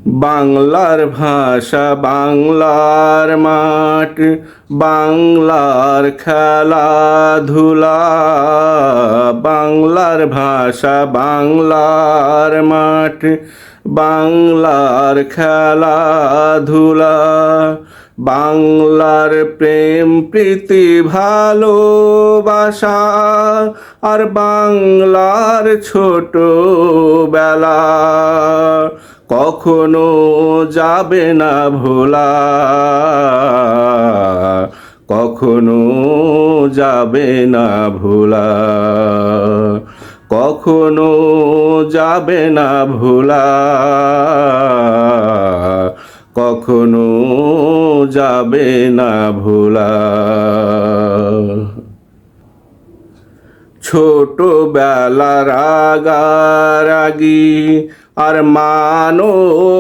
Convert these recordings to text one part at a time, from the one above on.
বাংলার ভাষা বাংলার মাঠ, বাংলার খেলাধুলা। বাংলার ভাষা বাংলার মাঠ, বাংলার খেলাধুলা। বাংলার প্রেম প্রীতি ভালোবাসা, আর বাংলার ছোট বেলা কখনো যাবে না ভোলা, কখনো যাবে না ভোলা, কখনো যাবে না ভোলা, কখনো যাবে না ভোলা। ছোটবেলার রাগারাগি আর মান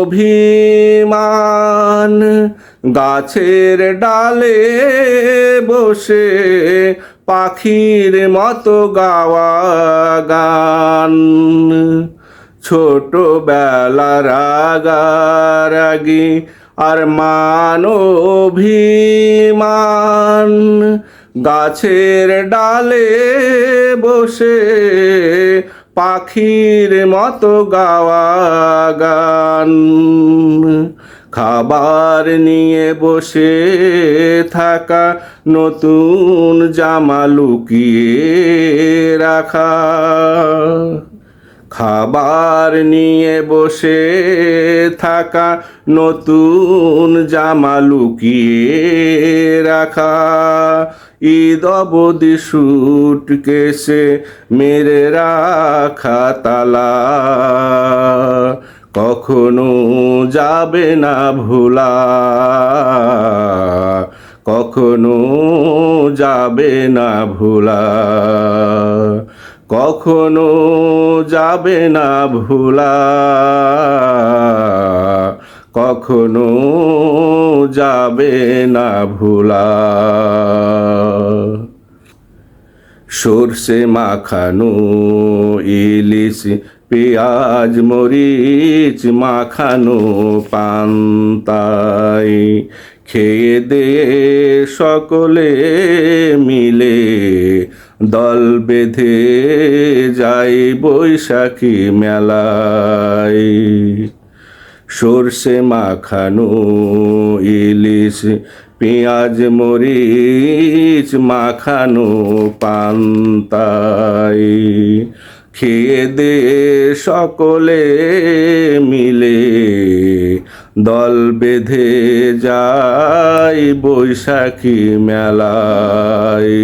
অভিমান, গাছের ডালে বসে পাখির মতো গাওয়া গান। ছোটবেলার রাগারাগি আর মান অভিমান, গাছের ডালে বসে পাখির মতো গাওয়া গান। খাবার নিয়ে বসে থাকা, নতুন জামা লুকিয়ে রাখা। খাবার নিয়ে বসে থাকা, নতুন জামা লুকিয়ে রাখা। ঈদ অবধি সুটকেসে মেরে রাখা তালা কখনো যাবে না ভোলা, কখনো যাবে না ভোলা, কখনো যাবে না ভোলা, কখনো যাবে না ভোলা। সরষে মাখানো ইলিশ, পেঁয়াজ মরিচ মাখানো পান্তায় খেয়ে দিয়ে সকলে মিলে দল বেঁধে যাই বৈশাখী মেলায়। সরষে মাখানো ইলিশ, পেঁয়াজ মরিচ মাখানো পান্তায় খেয়ে দে সকলে মিলে দল বেঁধে যাই বৈশাখী মেলায়।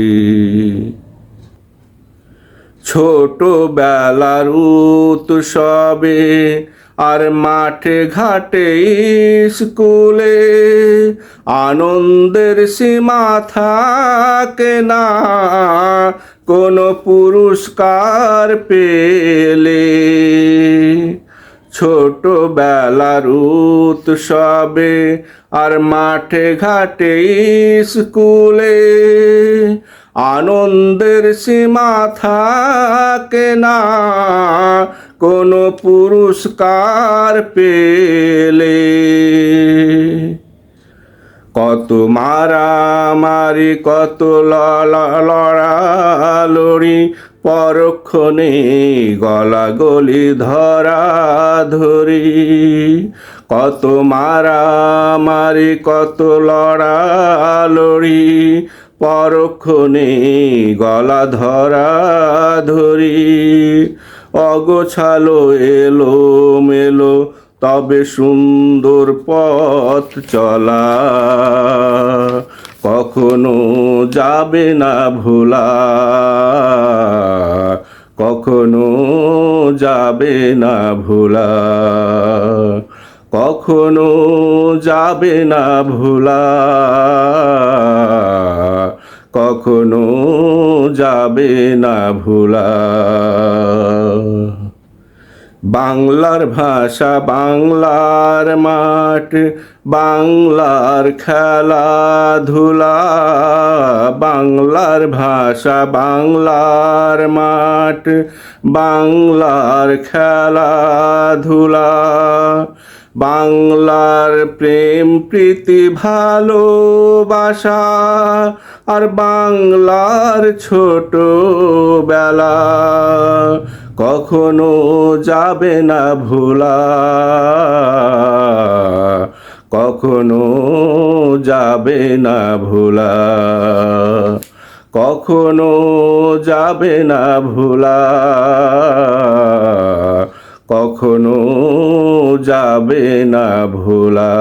ছোটবেলার উৎসবে আর মাঠে ঘাটে স্কুলে আনন্দের সীমা থাকে না কোনো পুরস্কার পেলে। ছোটবেলার উৎসবে আর মাঠে ঘাটে স্কুলে আনন্দের সীমা থাকে না কোনো পুরস্কার পেলে। কত মারামারি, কত লড়ালড়ি, পরক্ষণে গলাগলি ধরাধরি। কত মারামারি, কত লড়ালড়ি, পরক্ষণে গলা ধরাধরি। অগোছালো এলো মেলো তবে সুন্দর পথ চলা কখনো যাবে না ভোলা, কখনো যাবে না ভোলা, কখনো যাবে না ভোলা, কখনো যাবে না ভোলা। বাংলার ভাষা বাংলার মাঠ, বাংলার খেলাধুলা। বাংলার ভাষা বাংলার মাঠ, বাংলার খেলাধুলা। বাংলার প্রেম প্রীতি ভালোবাসা, আর বাংলার ছোট বেলা কখনো যাবে না ভোলা, কখনো যাবে না ভোলা, কখনো যাবে না ভোলা, কখনো যাবে না ভোলা।